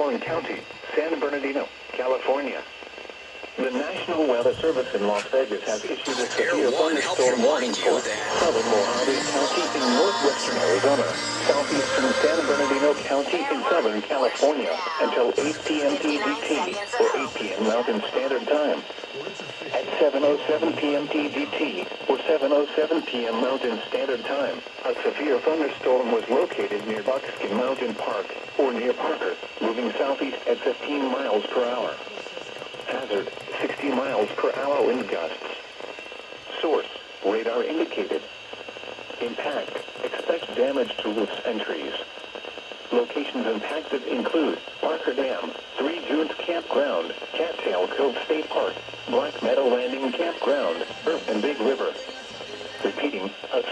Osceola County, San Bernardino, California. The National Weather Service in Las Vegas has issued a severe thunderstorm warning for southern Mojave County in northwestern Arizona, southeastern San Bernardino County in southern California until 8 p.m. PDT or 8 p.m. Mountain Standard Time. At 7:07 p.m. PDT or 7:07 p.m. Mountain Standard Time, a severe thunderstorm was located near Buckskin Mountain Park or near Parker, moving southeast at 15 miles per hour. Hazard, 60 miles per hour wind gusts. Source, radar indicated. Impact, expect damage to roofs and trees. Locations impacted include Parker Dam, Three Junes Campground, Cattail Cove State Park, Black Meadow Landing Campground, Earth and Big River. Repeating, a